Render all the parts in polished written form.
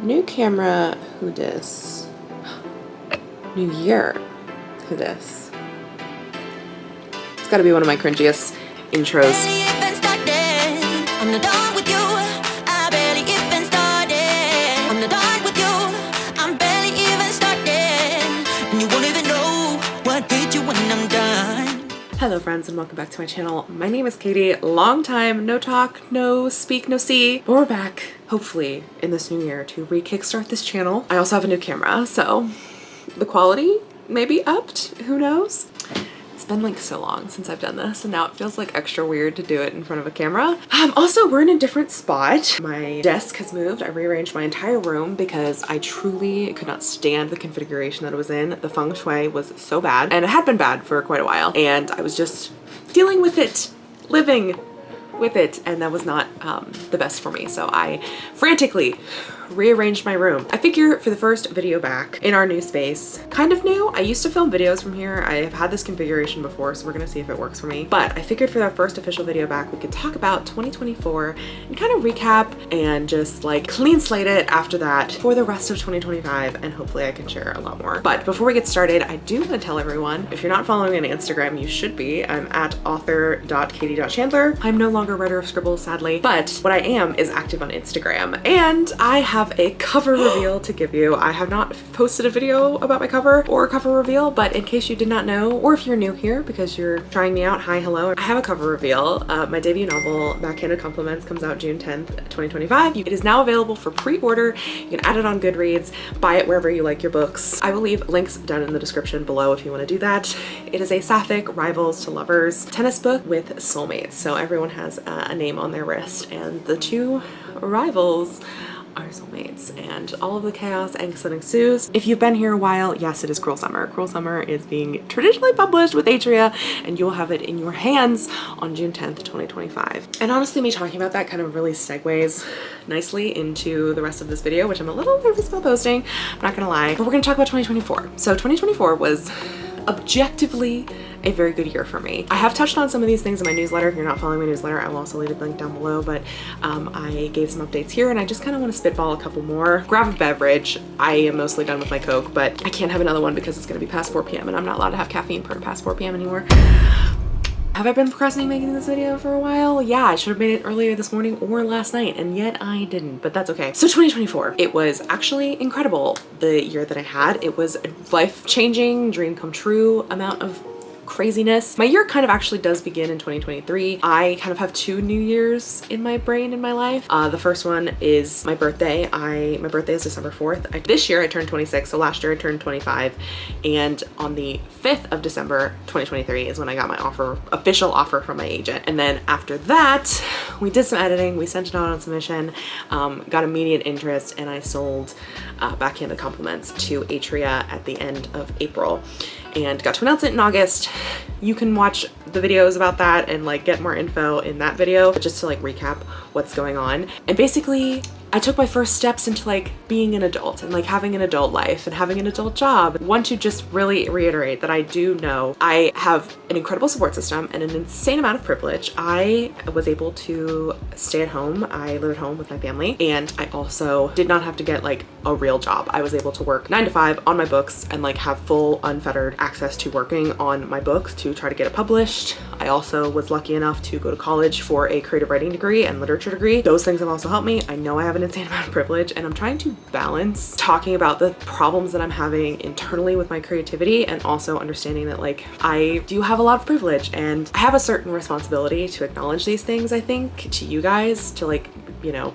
New camera, who dis? New year, who dis? It's gotta be one of my cringiest intros. Hello friends and welcome back to my channel. My name is Katie. Long time, no talk, no speak, no see. But we're back, hopefully, in this new year to re-kickstart this channel. I also have a new camera, so the quality may be upped, who knows? It's been like so long since I've done this and now it feels like extra weird to do it in front of a camera. Also, we're in a different spot. My desk has moved. I rearranged my entire room because I truly could not stand the configuration that it was in. The feng shui was so bad, and it had been bad for quite a while, and I was just dealing with it, living with it, and that was not the best for me. So I frantically rearranged my room. I figure for the first video back in our new space, kind of new. I used to film videos from here. I have had this configuration before, so we're gonna see if it works for me. But I figured for our first official video back, we could talk about 2024 and kind of recap and just like clean slate it after that for the rest of 2025, and hopefully I can share a lot more. But before we get started, I do want to tell everyone, if you're not following me on Instagram, you should be. I'm at author.katie.chandler. I'm no longer writer of scribbles, sadly, but what I am is active on Instagram, and I have a cover reveal to give you. I have not posted a video about my cover or a cover reveal, but in case you did not know, or if you're new here because you're trying me out, hi, hello, I have a cover reveal. My debut novel, Backhanded Compliments, comes out June 10th, 2025. It is now available for pre-order. You can add it on Goodreads, buy it wherever you like your books. I will leave links down in the description below if you want to do that. It is a sapphic rivals to lovers tennis book with soulmates. So everyone has a name on their wrist, and the two rivals are soulmates, and all of the chaos, angst that ensues. If you've been here a while, yes, it is Cruel Summer. Cruel Summer is being traditionally published with Atria, and you will have it in your hands on June 10th, 2025. And honestly, me talking about that kind of really segues nicely into the rest of this video, which I'm a little nervous about posting, I'm not gonna lie. But we're gonna talk about 2024. So 2024 was objectively a very good year for me. I have touched on some of these things in my newsletter. If you're not following my newsletter, I will also leave a link down below, but I gave some updates here, and I just kind of want to spitball a couple more. Grab a beverage. I am mostly done with my Coke, but I can't have another one because it's going to be past 4 p.m. and I'm not allowed to have caffeine past 4 p.m. anymore. Have I been procrastinating making this video for a while? Yeah, I should have made it earlier this morning or last night, and yet I didn't, but that's okay. So 2024, it was actually incredible, the year that I had. It was a life-changing, dream come true amount of craziness. My year kind of actually does begin in 2023. I kind of have two New Years in my brain in my life. The first one is my birthday. My birthday is December 4th. This year I turned 26, so last year I turned 25, and on the 5th of December 2023 is when I got my official offer from my agent. And then after that, we did some editing, we sent it out on submission, got immediate interest, and I sold Backhanded Compliments to Atria at the end of April, and got to announce it in August. You can watch the videos about that and like get more info in that video, but just to like recap what's going on. And basically, I took my first steps into like being an adult and like having an adult life and having an adult job. I want to just really reiterate that I do know I have an incredible support system and an insane amount of privilege. I was able to stay at home. I live at home with my family, and I also did not have to get like a real job. I was able to work 9 to 5 on my books and like have full unfettered access to working on my books to try to get it published. I also was lucky enough to go to college for a creative writing degree and literature degree. Those things have also helped me. I know I have an insane amount of privilege, and I'm trying to balance talking about the problems that I'm having internally with my creativity and also understanding that like I do have a lot of privilege and I have a certain responsibility to acknowledge these things, I think, to you guys, to like, you know,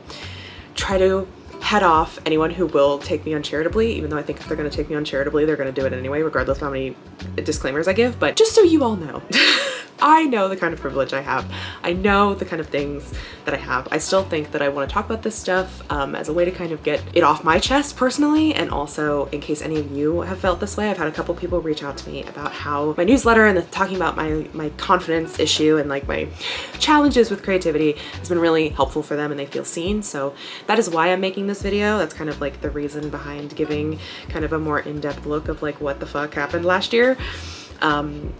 try to head off anyone who will take me uncharitably, even though I think if they're going to take me uncharitably, they're going to do it anyway, regardless of how many disclaimers I give. But just so you all know, I know the kind of privilege I have. I know the kind of things that I have. I still think that I want to talk about this stuff as a way to kind of get it off my chest personally, and also in case any of you have felt this way. I've had a couple people reach out to me about how my newsletter and talking about my confidence issue and like my challenges with creativity has been really helpful for them, and they feel seen. So that is why I'm making this video. That's kind of like the reason behind giving kind of a more in-depth look of like what the fuck happened last year.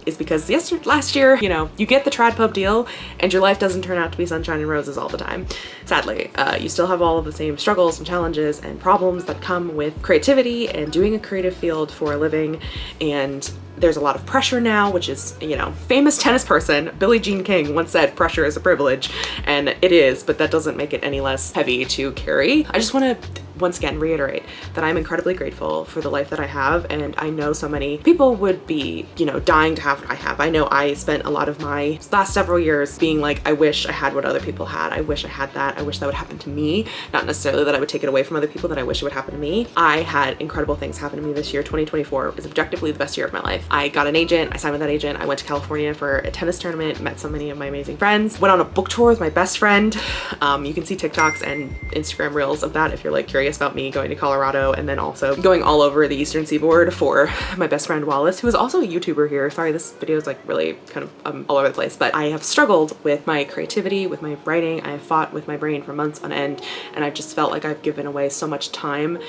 is because last year, you know, you get the trad pub deal and your life doesn't turn out to be sunshine and roses all the time. Sadly, you still have all of the same struggles and challenges and problems that come with creativity and doing a creative field for a living. And there's a lot of pressure now, which is, you know, famous tennis person Billie Jean King once said pressure is a privilege, and it is, but that doesn't make it any less heavy to carry. I just want to once again reiterate that I'm incredibly grateful for the life that I have, and I know so many people would be, you know, dying to have what I have. I know I spent a lot of my last several years being like, I wish I had what other people had. I wish I had that. I wish that would happen to me. Not necessarily that I would take it away from other people, that I wish it would happen to me. I had incredible things happen to me this year. 2024 is objectively the best year of my life. I got an agent, I signed with that agent, I went to California for a tennis tournament, met so many of my amazing friends, went on a book tour with my best friend. You can see TikToks and Instagram reels of that if you're like curious about me going to Colorado, and then also going all over the Eastern Seaboard for my best friend Wallace, who is also a YouTuber here. Sorry, this video is like really kind of all over the place, but I have struggled with my creativity, with my writing. I have fought with my brain for months on end, and I've just felt like I've given away so much time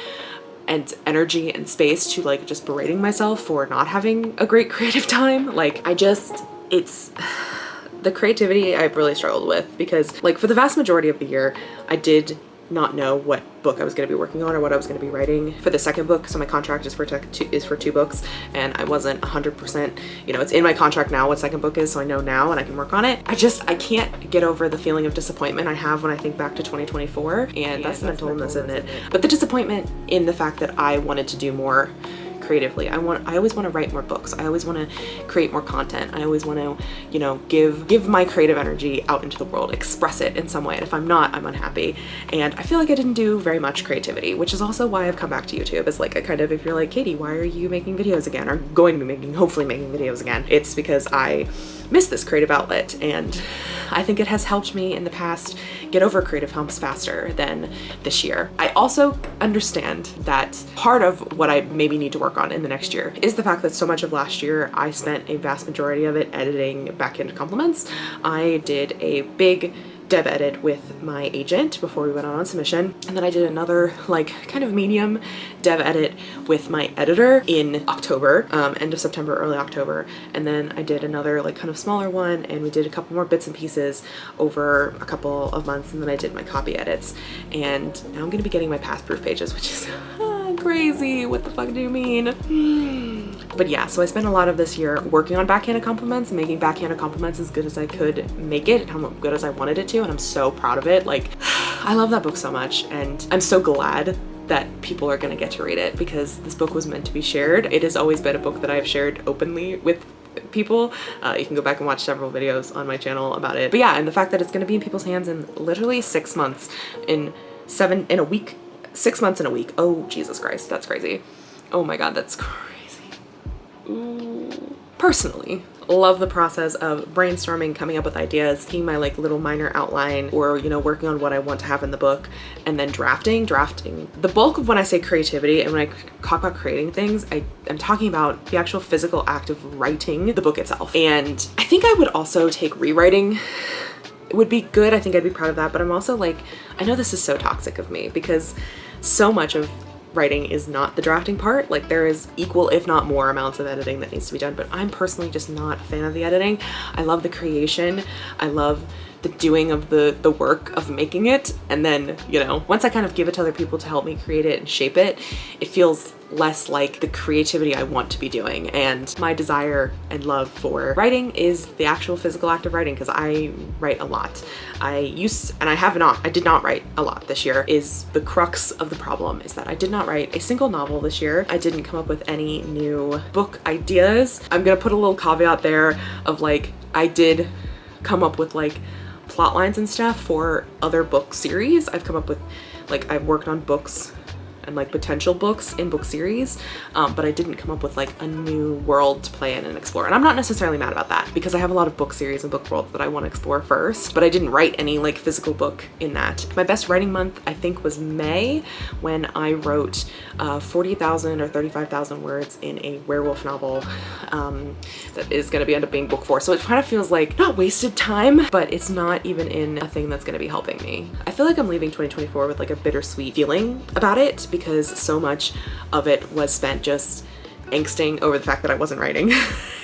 and energy and space to like just berating myself for not having a great creative time. Like it's the creativity I've really struggled with, because like for the vast majority of the year, I did not know what book I was going to be working on or what I was going to be writing for the second book. So my contract is for 2 books, and I wasn't 100%, you know, it's in my contract now what second book is, so I know now and I can work on it. I can't get over the feeling of disappointment I have when I think back to 2024, and that's the mental illness, isn't it? But the disappointment in the fact that I wanted to do more creatively. I always want to write more books. I always want to create more content. I always want to, you know, give my creative energy out into the world, express it in some way. And if I'm not, I'm unhappy. And I feel like I didn't do very much creativity, which is also why I've come back to YouTube as like a kind of, if you're like, Katie, why are you making videos again? Or going to be hopefully making videos again. It's because I miss this creative outlet, and I think it has helped me in the past get over creative humps faster than this year. I also understand that part of what I maybe need to work on in the next year is the fact that so much of last year I spent a vast majority of it editing Backhanded Compliments. I did a big dev edit with my agent before we went on submission, and then I did another like kind of medium dev edit with my editor in October, end of September, early October, and then I did another like kind of smaller one, and we did a couple more bits and pieces over a couple of months, and then I did my copy edits, and now I'm gonna be getting my pass-proof pages, which is crazy. What the fuck do you mean? But yeah, so I spent a lot of this year working on Backhanded Compliments and making Backhanded Compliments as good as I could make it, and how good as I wanted it to, and I'm so proud of it. Like, I love that book so much, and I'm so glad that people are gonna get to read it, because this book was meant to be shared. It has always been a book that I've shared openly with people. You can go back and watch several videos on my channel about it. But yeah, and the fact that it's gonna be in people's hands in literally 6 months, in a week, 6 months in a week. Oh, Jesus Christ, that's crazy. Oh my God, that's crazy. Ooh. Personally, love the process of brainstorming, coming up with ideas, seeing my like little minor outline, or, you know, working on what I want to have in the book, and then drafting. The bulk of when I say creativity and when I talk about creating things, I'm talking about the actual physical act of writing the book itself. And I think I would also take rewriting. It would be good. I think I'd be proud of that. But I'm also like, I know this is so toxic of me, because so much of writing is not the drafting part. Like, there is equal, if not more, amounts of editing that needs to be done, but I'm personally just not a fan of the editing. I love the creation. I love the doing of the work of making it, and then, you know, once I kind of give it to other people to help me create it and shape it, it feels less like the creativity I want to be doing. And my desire and love for writing is the actual physical act of writing, because I write a lot. I did not write a lot this year. Is the crux of the problem, is that I did not write a single novel this year. I didn't come up with any new book ideas. I'm gonna put a little caveat there of like, I did come up with like plot lines and stuff for other book series. I've come up with, like, I've worked on books and like potential books in book series, but I didn't come up with like a new world to play in and explore. And I'm not necessarily mad about that, because I have a lot of book series and book worlds that I want to explore first, but I didn't write any like physical book in that. My best writing month, I think, was May, when I wrote 40,000 or 35,000 words in a werewolf novel that is going to end up being book 4. So it kind of feels like not wasted time, but it's not even in a thing that's going to be helping me. I feel like I'm leaving 2024 with like a bittersweet feeling about it, because so much of it was spent just angsting over the fact that I wasn't writing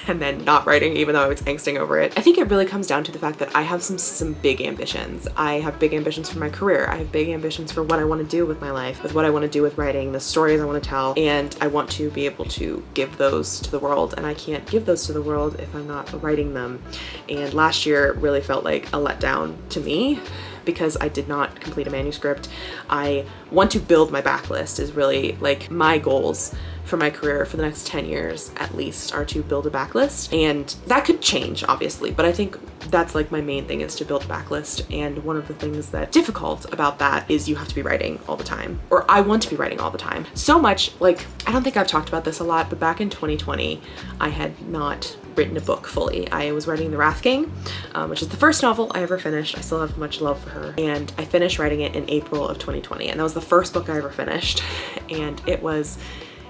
and then not writing even though I was angsting over it. I think it really comes down to the fact that I have some big ambitions. I have big ambitions for my career. I have big ambitions for what I want to do with my life, with what I want to do with writing, the stories I want to tell, and I want to be able to give those to the world, and I can't give those to the world if I'm not writing them. And last year really felt like a letdown to me because I did not complete a manuscript. I want to build my backlist is really like my goals for my career for the next 10 years at least are to build a backlist, and that could change obviously, but I think that's like my main thing is to build a backlist. And one of the things that's difficult about that is you have to be writing all the time, or I want to be writing all the time. So much, like, I don't think I've talked about this a lot, but back in 2020 I had not written a book fully. I was writing The Wrath King, which is the first novel I ever finished. I still have much love for her, and I finished writing it in April of 2020, and that was the first book I ever finished, and it was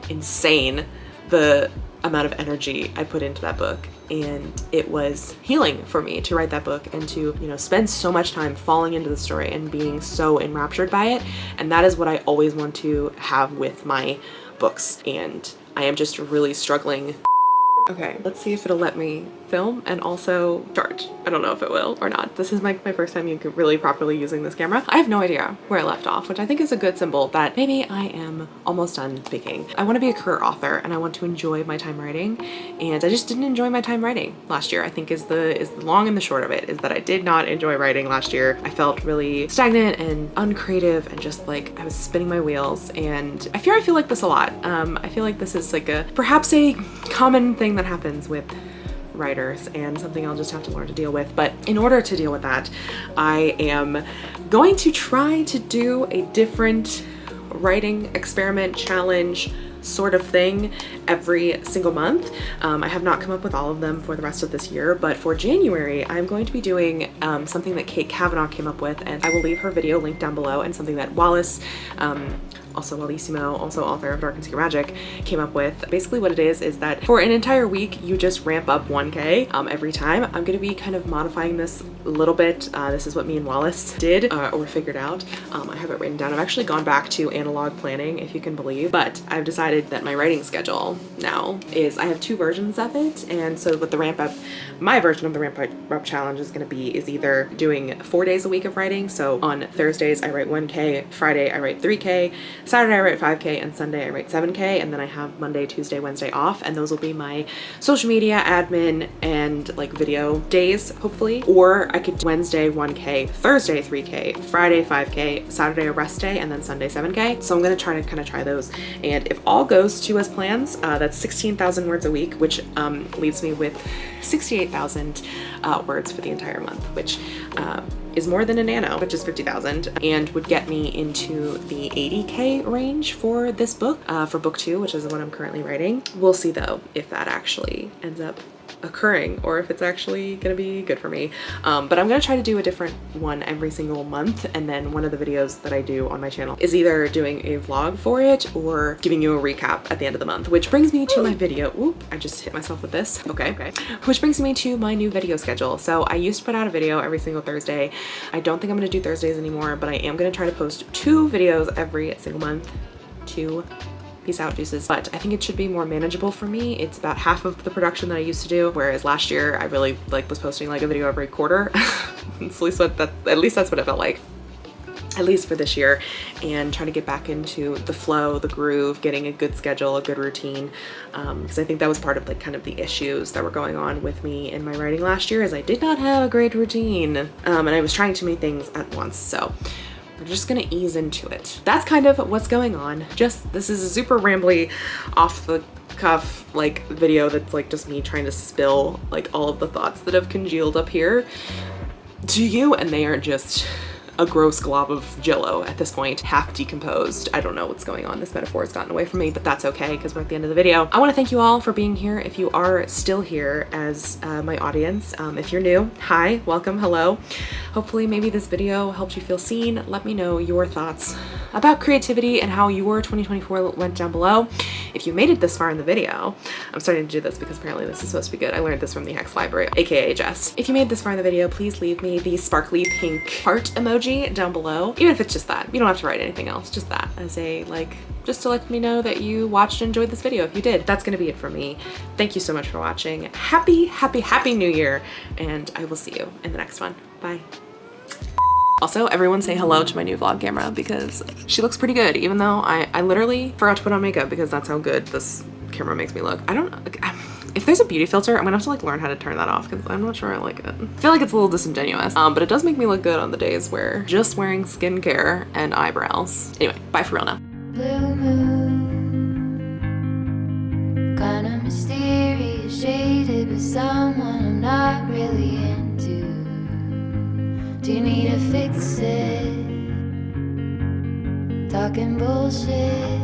insane the amount of energy I put into that book, and it was healing for me to write that book and to, you know, spend so much time falling into the story and being so enraptured by it. And that is what I always want to have with my books, and I am just really struggling. Okay, let's see if it'll let me film and also charge. I don't know if it will or not. This is my first time really properly using this camera. I have no idea where I left off, which I think is a good symbol that maybe I am almost done speaking. I want to be a career author and I want to enjoy my time writing, and I just didn't enjoy my time writing last year, I think is the long and the short of it, is that I did not enjoy writing last year. I felt really stagnant and uncreative and just like I was spinning my wheels, and I feel like this a lot. I feel like this is like perhaps a common thing that happens with writers and something I'll just have to learn to deal with. But in order to deal with that, I am going to try to do a different writing experiment challenge sort of thing every single month. I have not come up with all of them for the rest of this year, but for January I'm going to be doing something that Kate Kavanaugh came up with, and I will leave her video linked down below, and something that Wallace, also Wallissimo, also author of Dark and Secret Magic, came up with. Basically what it is that for an entire week you just ramp up 1K every time. I'm gonna be kind of modifying this a little bit. This is what me and Wallace did or figured out. I have it written down. I've actually gone back to analog planning, if you can believe, but I've decided that my writing schedule now is I have two versions of it. And so with the ramp up, my version of the ramp up challenge is gonna be either doing 4 days a week of writing. So on Thursdays I write 1K, Friday I write 3K, Saturday I write 5K, and Sunday I write 7K, and then I have Monday, Tuesday, Wednesday off, and those will be my social media, admin, and like video days, hopefully. Or I could do Wednesday 1K, Thursday 3K, Friday 5K, Saturday a rest day, and then Sunday 7K. So I'm gonna try to try those, and if all goes to as plans, that's 16,000 words a week, which leaves me with 68,000 words for the entire month, which is more than a nano, which is 50,000, and would get me into the 80K range for this book, for book 2, which is the one I'm currently writing. We'll see though if that actually ends up occurring or if it's actually gonna be good for me. But I'm gonna try to do a different one every single month, and then one of the videos that I do on my channel is either doing a vlog for it or giving you a recap at the end of the month, which brings me to my video. Oop, I just hit myself with this. Okay. Which brings me to my new video schedule. So I used to put out a video every single Thursday. I don't think I'm gonna do Thursdays anymore, but I am gonna try to post 2 videos every single month. 2. Peace out, juices. But I think it should be more manageable for me. It's about half of the production that I used to do, whereas last year I really was posting like a video every quarter. At least that's what it felt like, at least for this year, and trying to get back into the flow, the groove, getting a good schedule, a good routine, because I think that was part of kind of the issues that were going on with me in my writing last year, is I did not have a great routine, and I was trying too many things at once. So we're just gonna ease into it. That's kind of what's going on. This is a super rambly, off the cuff video that's just me trying to spill all of the thoughts that have congealed up here to you, and they are just a gross glob of jello at this point, half decomposed. I don't know what's going on. This metaphor has gotten away from me, but that's okay because we're at the end of the video. I want to thank you all for being here. If you are still here as my audience, if you're new, hi, welcome, hello. Hopefully maybe this video helped you feel seen. Let me know your thoughts about creativity and how your 2024 went down below. If you made it this far in the video, I'm starting to do this because apparently this is supposed to be good. I learned this from the Hex Library, aka Jess. If you made it this far in the video, please leave me the sparkly pink heart emoji down below. Even if it's just that, you don't have to write anything else, just that as a like, just to let me know that you watched and enjoyed this video. If you did, that's gonna be it for me. Thank you so much for watching. Happy New Year, and I will see you in the next one. Bye. Also, everyone say hello to my new vlog camera because she looks pretty good, even though I literally forgot to put on makeup because that's how good this camera makes me look. I don't know. If there's a beauty filter, I'm gonna have to like learn how to turn that off because I'm not sure I like it. I feel like it's a little disingenuous, but it does make me look good on the days where just wearing skincare and eyebrows. Anyway, bye for real now. Blue moon, kinda mysterious, shaded with someone I'm not really into. Do you need to fix it? Talking bullshit.